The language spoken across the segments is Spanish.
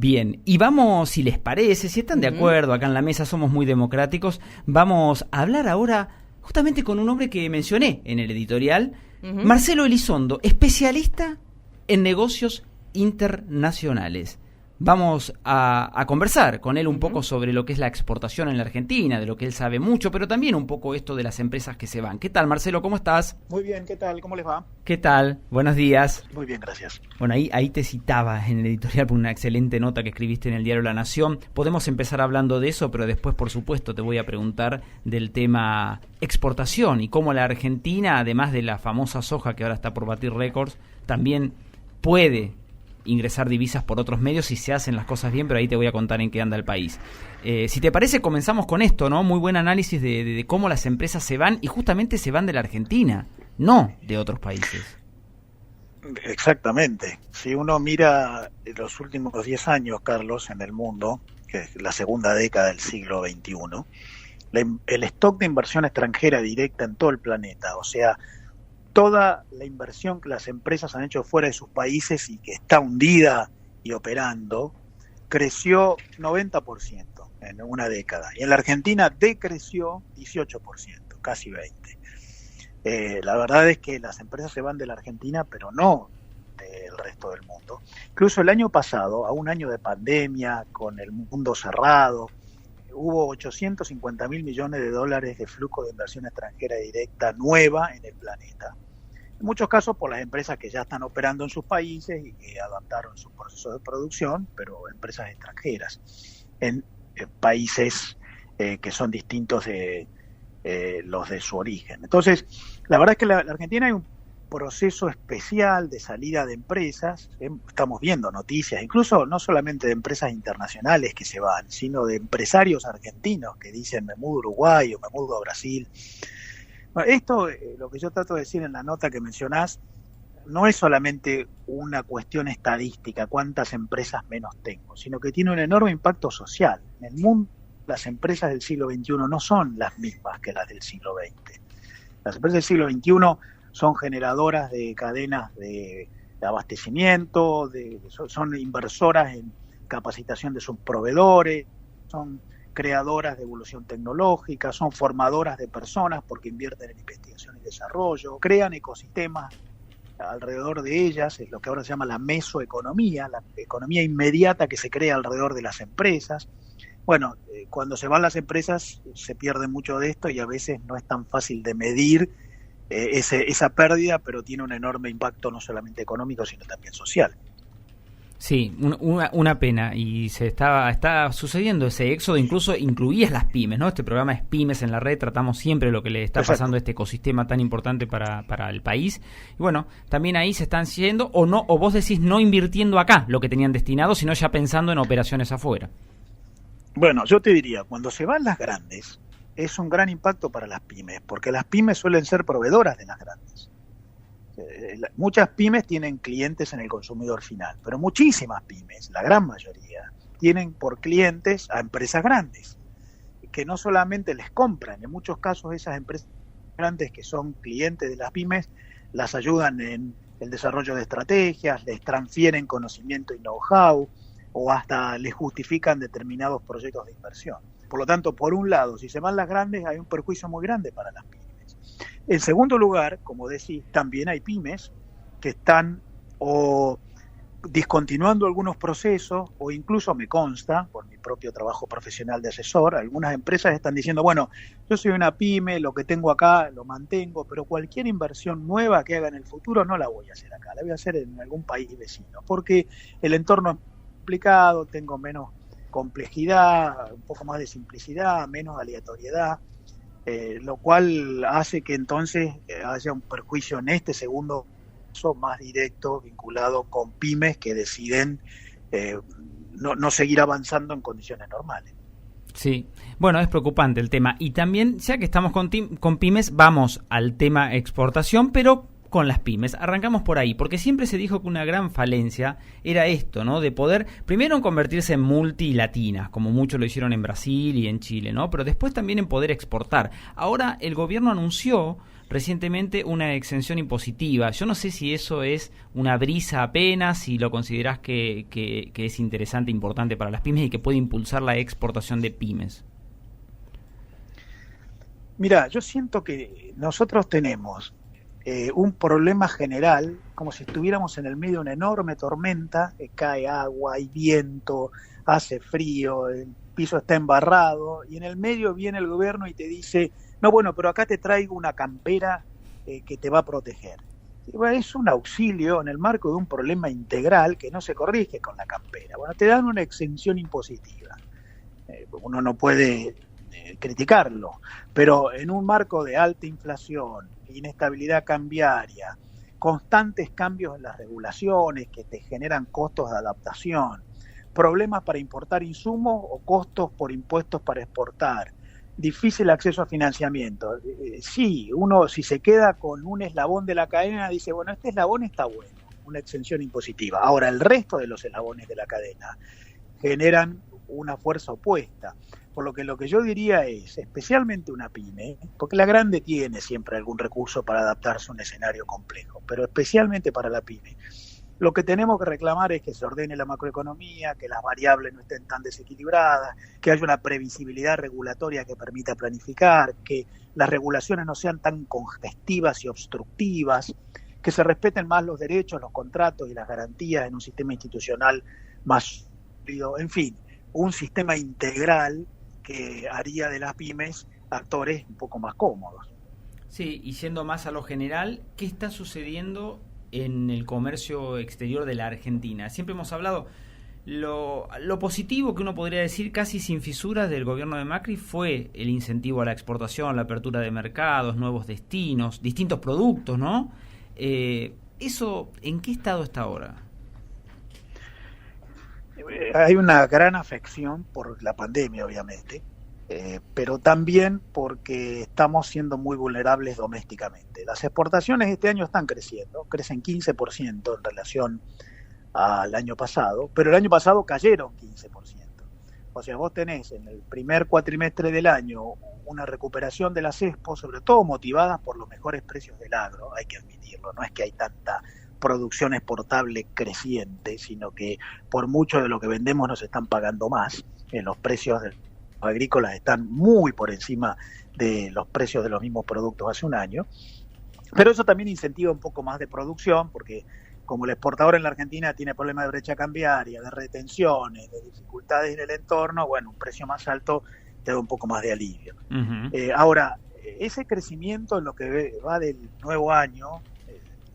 Bien, y vamos, si les parece, si están de acuerdo, acá en la mesa somos muy democráticos, vamos a hablar ahora justamente con un hombre que mencioné en el editorial, Marcelo Elizondo, especialista en negocios internacionales. Vamos a conversar con él un poco sobre lo que es la exportación en la Argentina, de lo que él sabe mucho, pero también un poco esto de las empresas que se van. ¿Qué tal, Marcelo? ¿Cómo estás? Muy bien, ¿qué tal? ¿Cómo les va? ¿Qué tal? Buenos días. Muy bien, gracias. Bueno, ahí te citaba en el editorial por una excelente nota que escribiste en el diario La Nación. Podemos empezar hablando de eso, pero después, por supuesto, te voy a preguntar del tema exportación y cómo la Argentina, además de la famosa soja que ahora está por batir récords, también puede ingresar divisas por otros medios si se hacen las cosas bien, pero ahí te voy a contar en qué anda el país. Si te parece, comenzamos con esto, ¿no? Muy buen análisis de cómo las empresas se van, y justamente se van de la Argentina, no de otros países. Exactamente. Si uno mira los últimos 10 años, Carlos, en el mundo, que es la segunda década del siglo XXI, el stock de inversión extranjera directa en todo el planeta, o sea, toda la inversión que las empresas han hecho fuera de sus países y que está hundida y operando, creció 90% en una década. Y en la Argentina decreció 18%, casi 20%. La verdad es que las empresas se van de la Argentina, pero no del resto del mundo. Incluso el año pasado, a un año de pandemia, con el mundo cerrado, hubo 850.000 millones de dólares de flujo de inversión extranjera directa nueva en el planeta. En muchos casos por las empresas que ya están operando en sus países y que adaptaron sus procesos de producción, pero empresas extranjeras en países que son distintos de los de su origen. Entonces, la verdad es que la Argentina hay un proceso especial de salida de empresas. Estamos viendo noticias, incluso no solamente de empresas internacionales que se van, sino de empresarios argentinos que dicen me mudo a Uruguay o me mudo a Brasil. Bueno, esto, lo que yo trato de decir en la nota que mencionás, no es solamente una cuestión estadística, cuántas empresas menos tengo, sino que tiene un enorme impacto social. En el mundo, las empresas del siglo XXI no son las mismas que las del siglo XX. Las empresas del siglo XXI son generadoras de cadenas de abastecimiento, son inversoras en capacitación de sus proveedores, son creadoras de evolución tecnológica, son formadoras de personas porque invierten en investigación y desarrollo, crean ecosistemas alrededor de ellas, es lo que ahora se llama la mesoeconomía, la economía inmediata que se crea alrededor de las empresas. Bueno, cuando se van las empresas se pierde mucho de esto y a veces no es tan fácil de medir esa pérdida, pero tiene un enorme impacto no solamente económico, sino también social. Sí, una pena, y está sucediendo ese éxodo, incluso incluías las pymes, ¿no? Este programa es Pymes en la Red, tratamos siempre lo que le está pasando a este ecosistema tan importante para el país. Y bueno, también ahí se están yendo, o vos decís no invirtiendo acá lo que tenían destinado, sino ya pensando en operaciones afuera. Bueno, yo te diría, cuando se van las grandes, es un gran impacto para las pymes, porque las pymes suelen ser proveedoras de las grandes. Muchas pymes tienen clientes en el consumidor final, pero muchísimas pymes, la gran mayoría, tienen por clientes a empresas grandes, que no solamente les compran, en muchos casos esas empresas grandes que son clientes de las pymes, las ayudan en el desarrollo de estrategias, les transfieren conocimiento y know-how, o hasta les justifican determinados proyectos de inversión. Por lo tanto, por un lado, si se van las grandes, hay un perjuicio muy grande para las pymes. En segundo lugar, como decís, también hay pymes que están o discontinuando algunos procesos, o incluso me consta, por mi propio trabajo profesional de asesor, algunas empresas están diciendo, bueno, yo soy una pyme, lo que tengo acá lo mantengo, pero cualquier inversión nueva que haga en el futuro no la voy a hacer acá, la voy a hacer en algún país vecino, porque el entorno es complicado, tengo menos complejidad, un poco más de simplicidad, menos aleatoriedad, lo cual hace que entonces haya un perjuicio en este segundo caso más directo vinculado con pymes que deciden no seguir avanzando en condiciones normales. Sí, bueno, es preocupante el tema. Y también, ya que estamos con pymes, vamos al tema exportación, pero con las pymes. Arrancamos por ahí, porque siempre se dijo que una gran falencia era esto, ¿no? De poder, primero en convertirse en multilatinas, como muchos lo hicieron en Brasil y en Chile, ¿no? Pero después también en poder exportar. Ahora el gobierno anunció recientemente una exención impositiva. Yo no sé si eso es una brisa apenas, si lo considerás que es interesante, importante para las pymes y que puede impulsar la exportación de pymes. Mira, yo siento que nosotros tenemos un problema general, como si estuviéramos en el medio de una enorme tormenta, cae agua, hay viento, hace frío, el piso está embarrado, y en el medio viene el gobierno y te dice, no, bueno, pero acá te traigo una campera que te va a proteger. Y bueno, es un auxilio en el marco de un problema integral que no se corrige con la campera. Bueno, te dan una exención impositiva. Uno no puede criticarlo, pero en un marco de alta inflación, inestabilidad cambiaria, constantes cambios en las regulaciones que te generan costos de adaptación, problemas para importar insumos o costos por impuestos para exportar, difícil acceso a financiamiento. Sí, uno si se queda con un eslabón de la cadena dice, bueno, este eslabón está bueno, una exención impositiva. Ahora, el resto de los eslabones de la cadena generan una fuerza opuesta. Por lo que yo diría es, especialmente una pyme, porque la grande tiene siempre algún recurso para adaptarse a un escenario complejo, pero especialmente para la pyme, lo que tenemos que reclamar es que se ordene la macroeconomía, que las variables no estén tan desequilibradas, que haya una previsibilidad regulatoria que permita planificar, que las regulaciones no sean tan congestivas y obstructivas, que se respeten más los derechos, los contratos y las garantías en un sistema institucional más sólido, en fin, un sistema integral que haría de las pymes actores un poco más cómodos. Sí, y yendo más a lo general, ¿qué está sucediendo en el comercio exterior de la Argentina? Siempre hemos hablado, lo positivo que uno podría decir casi sin fisuras del gobierno de Macri fue el incentivo a la exportación, la apertura de mercados, nuevos destinos, distintos productos, ¿no? ¿Eso en qué estado está ahora? Hay una gran afección por la pandemia, obviamente, pero también porque estamos siendo muy vulnerables domésticamente. Las exportaciones este año están creciendo, crecen 15% en relación al año pasado, pero el año pasado cayeron 15%. O sea, vos tenés en el primer cuatrimestre del año una recuperación de las expo, sobre todo motivadas por los mejores precios del agro, hay que admitirlo, no es que hay tanta producción exportable creciente, sino que por mucho de lo que vendemos nos están pagando más. Los precios agrícolas están muy por encima de los precios de los mismos productos hace un año, pero eso también incentiva un poco más de producción, porque como el exportador en la Argentina tiene problemas de brecha cambiaria, de retenciones, de dificultades en el entorno, bueno, un precio más alto te da un poco más de alivio. Uh-huh. Ahora, ese crecimiento en lo que va del nuevo año,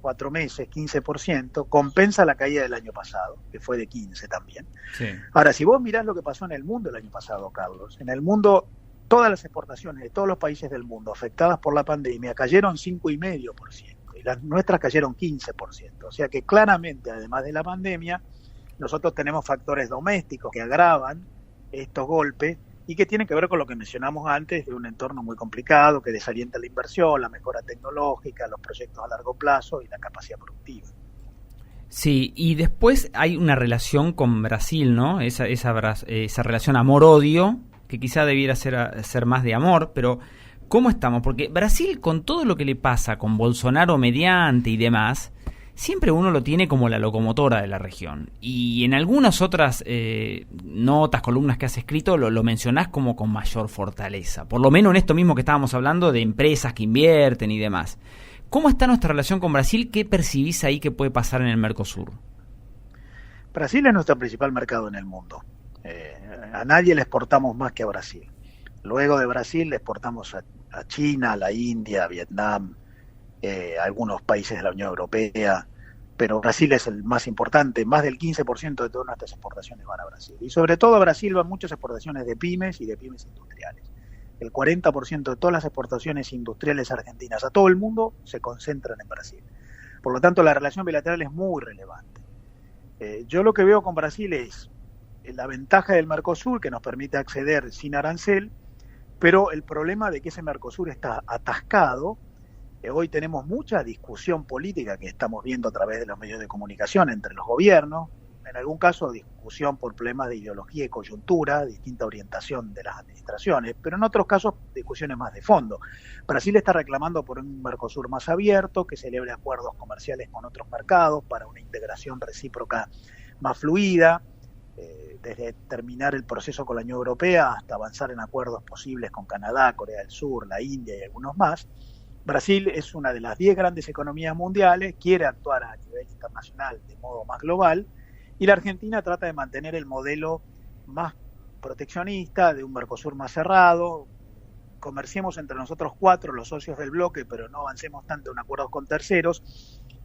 4 meses, 15%, compensa la caída del año pasado, que fue de 15 también. Sí. Ahora, si vos mirás lo que pasó en el mundo el año pasado, Carlos, en el mundo, todas las exportaciones de todos los países del mundo afectadas por la pandemia cayeron 5,5%, y las nuestras cayeron 15%. O sea que claramente, además de la pandemia, nosotros tenemos factores domésticos que agravan estos golpes y que tienen que ver con lo que mencionamos antes, de un entorno muy complicado que desalienta la inversión, la mejora tecnológica, los proyectos a largo plazo y la capacidad productiva. Sí, y después hay una relación con Brasil, ¿no? Esa relación amor-odio, que quizá debiera ser más de amor, pero ¿cómo estamos? Porque Brasil, con todo lo que le pasa con Bolsonaro mediante y demás, siempre uno lo tiene como la locomotora de la región. Y en algunas otras notas, columnas que has escrito, lo mencionás como con mayor fortaleza. Por lo menos en esto mismo que estábamos hablando de empresas que invierten y demás. ¿Cómo está nuestra relación con Brasil? ¿Qué percibís ahí que puede pasar en el Mercosur? Brasil es nuestro principal mercado en el mundo. A nadie le exportamos más que a Brasil. Luego de Brasil le exportamos a China, a la India, a Vietnam, algunos países de la Unión Europea, pero Brasil es el más importante, más del 15% de todas nuestras exportaciones van a Brasil. Y sobre todo a Brasil van muchas exportaciones de pymes y de pymes industriales. El 40% de todas las exportaciones industriales argentinas a todo el mundo se concentran en Brasil. Por lo tanto, la relación bilateral es muy relevante. Yo lo que veo con Brasil es la ventaja del Mercosur, que nos permite acceder sin arancel, pero el problema de que ese Mercosur está atascado. Hoy tenemos mucha discusión política que estamos viendo a través de los medios de comunicación entre los gobiernos, en algún caso discusión por problemas de ideología y coyuntura, distinta orientación de las administraciones, pero en otros casos discusiones más de fondo. Brasil está reclamando por un Mercosur más abierto, que celebre acuerdos comerciales con otros mercados para una integración recíproca más fluida, desde terminar el proceso con la Unión Europea hasta avanzar en acuerdos posibles con Canadá, Corea del Sur, la India y algunos más. Brasil es una de las 10 grandes economías mundiales, quiere actuar a nivel internacional de modo más global, y la Argentina trata de mantener el modelo más proteccionista, de un Mercosur más cerrado. Comerciemos entre nosotros 4, los socios del bloque, pero no avancemos tanto en acuerdos con terceros.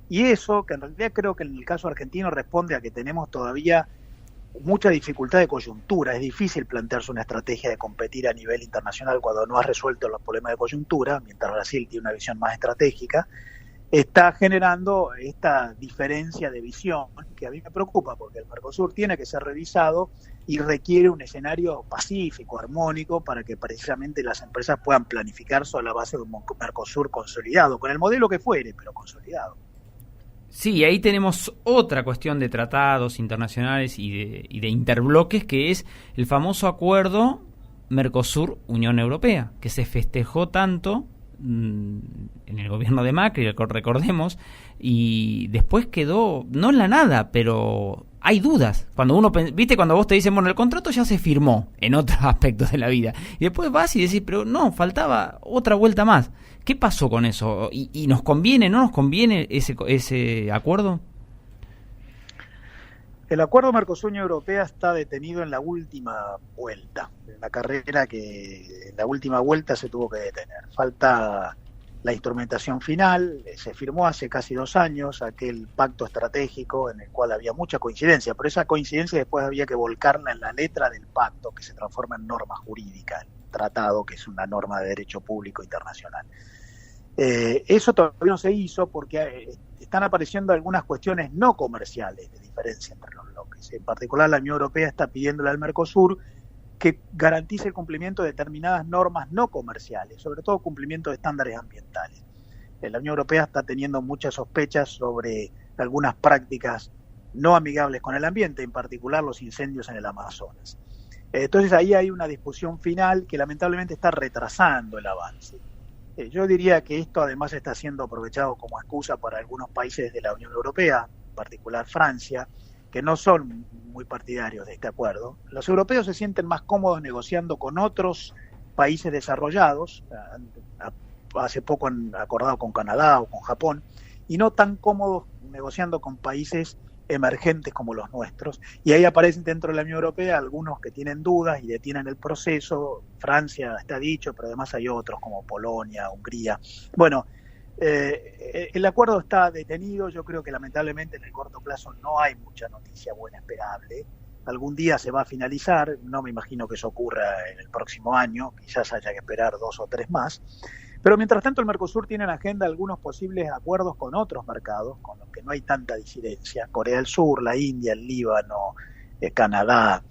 Y eso, que en realidad creo que en el caso argentino responde a que tenemos todavía mucha dificultad de coyuntura. Es difícil plantearse una estrategia de competir a nivel internacional cuando no has resuelto los problemas de coyuntura, mientras Brasil tiene una visión más estratégica. Está generando esta diferencia de visión que a mí me preocupa, porque el Mercosur tiene que ser revisado y requiere un escenario pacífico, armónico, para que precisamente las empresas puedan planificar sobre la base de un Mercosur consolidado, con el modelo que fuere, pero consolidado. Sí, ahí tenemos otra cuestión de tratados internacionales y de interbloques, que es el famoso acuerdo Mercosur-Unión Europea, que se festejó tanto en el gobierno de Macri, recordemos, y después quedó, no en la nada, pero hay dudas. Cuando cuando vos te dicen, bueno, el contrato ya se firmó en otros aspectos de la vida, y después vas y decís, pero no, faltaba otra vuelta más. ¿Qué pasó con eso? ¿Y nos conviene, no nos conviene ese acuerdo? El acuerdo Mercosur-Unión Europea está detenido en la última vuelta, en la carrera que en la última vuelta se tuvo que detener. Falta la instrumentación final. Se firmó hace casi 2 años aquel pacto estratégico en el cual había mucha coincidencia, pero esa coincidencia después había que volcarla en la letra del pacto, que se transforma en norma jurídica, el tratado, que es una norma de derecho público internacional. Eso todavía no se hizo porque están apareciendo algunas cuestiones no comerciales de diferencia entre los bloques. En particular, la Unión Europea está pidiéndole al Mercosur que garantice el cumplimiento de determinadas normas no comerciales, sobre todo cumplimiento de estándares ambientales. La Unión Europea está teniendo muchas sospechas sobre algunas prácticas no amigables con el ambiente, en particular los incendios en el Amazonas. Entonces ahí hay una discusión final que lamentablemente está retrasando el avance. Yo diría que esto además está siendo aprovechado como excusa para algunos países de la Unión Europea, en particular Francia, que no son muy partidarios de este acuerdo. Los europeos se sienten más cómodos negociando con otros países desarrollados, hace poco han acordado con Canadá o con Japón, y no tan cómodos negociando con países emergentes como los nuestros, y ahí aparecen dentro de la Unión Europea algunos que tienen dudas y detienen el proceso. Francia está dicho, pero además hay otros como Polonia, Hungría. Bueno, el acuerdo está detenido. Yo creo que lamentablemente en el corto plazo no hay mucha noticia buena esperable. Algún día se va a finalizar, no me imagino que eso ocurra en el próximo año, quizás haya que esperar 2 o 3 más. Pero mientras tanto el Mercosur tiene en agenda algunos posibles acuerdos con otros mercados, con los que no hay tanta disidencia: Corea del Sur, la India, el Líbano, Canadá.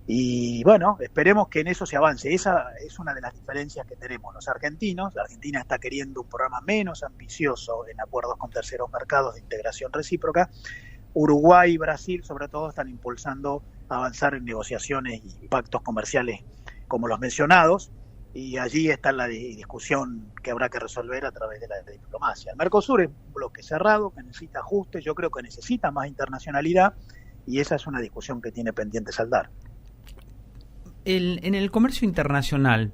Y bueno, esperemos que en eso se avance. Esa es una de las diferencias que tenemos los argentinos. La Argentina está queriendo un programa menos ambicioso en acuerdos con terceros mercados de integración recíproca. Uruguay y Brasil, sobre todo, están impulsando avanzar en negociaciones y pactos comerciales como los mencionados. Y allí está la discusión que habrá que resolver a través de la diplomacia. El Mercosur es un bloque cerrado que necesita ajustes, yo creo que necesita más internacionalidad, y esa es una discusión que tiene pendiente saldar. En el comercio internacional,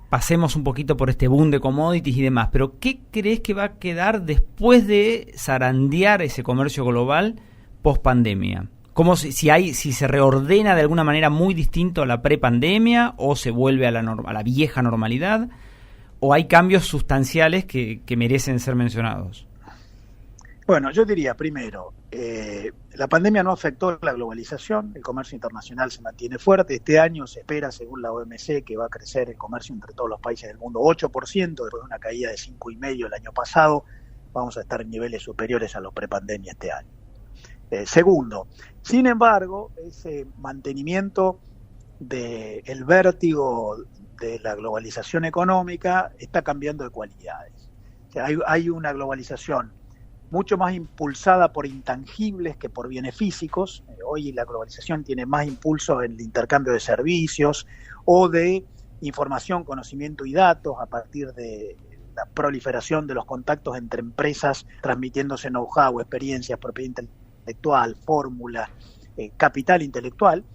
pasemos un poquito por este boom de commodities y demás, pero ¿qué crees que va a quedar después de zarandear ese comercio global post pandemia? ¿Cómo si se reordena de alguna manera muy distinto a la prepandemia, o se vuelve a la vieja normalidad, o hay cambios sustanciales que merecen ser mencionados? Bueno, yo diría primero, la pandemia no afectó la globalización, el comercio internacional se mantiene fuerte. Este año se espera, según la OMC, que va a crecer el comercio entre todos los países del mundo 8%, después de una caída de 5,5% el año pasado. Vamos a estar en niveles superiores a los prepandemia este año. Segundo, sin embargo, ese mantenimiento del vértigo de la globalización económica está cambiando de cualidades. O sea, hay una globalización mucho más impulsada por intangibles que por bienes físicos. Hoy la globalización tiene más impulso en el intercambio de servicios o de información, conocimiento y datos a partir de la proliferación de los contactos entre empresas, transmitiéndose know-how, experiencias, propiedad intelectual, fórmula, capital intelectual.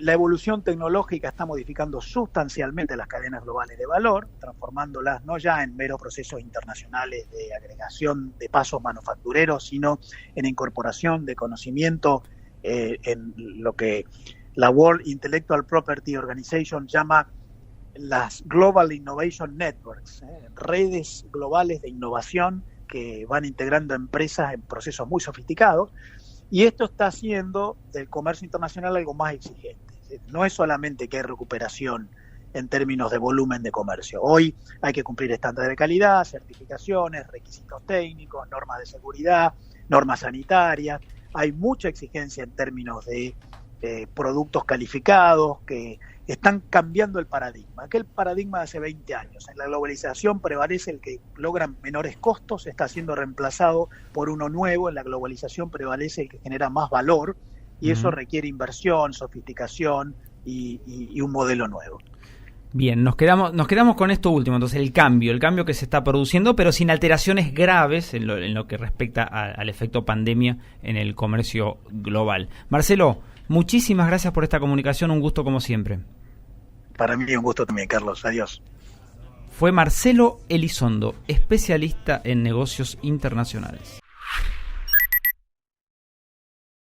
La evolución tecnológica está modificando sustancialmente las cadenas globales de valor, transformándolas no ya en meros procesos internacionales de agregación de pasos manufactureros, sino en incorporación de conocimiento en lo que la World Intellectual Property Organization llama las Global Innovation Networks, redes globales de innovación que van integrando empresas en procesos muy sofisticados. Y esto está haciendo del comercio internacional algo más exigente. No es solamente que hay recuperación en términos de volumen de comercio. Hoy hay que cumplir estándares de calidad, certificaciones, requisitos técnicos, normas de seguridad, normas sanitarias. Hay mucha exigencia en términos de productos calificados que están cambiando el paradigma. Aquel paradigma de hace 20 años. En la globalización prevalece el que logra menores costos, está siendo reemplazado por uno nuevo. En la globalización prevalece el que genera más valor y eso requiere inversión, sofisticación y un modelo nuevo. Bien, nos quedamos con esto último, entonces el cambio que se está produciendo, pero sin alteraciones graves en lo que respecta al efecto pandemia en el comercio global. Marcelo, muchísimas gracias por esta comunicación, un gusto como siempre. Para mí un gusto también, Carlos. Adiós. Fue Marcelo Elizondo, especialista en negocios internacionales.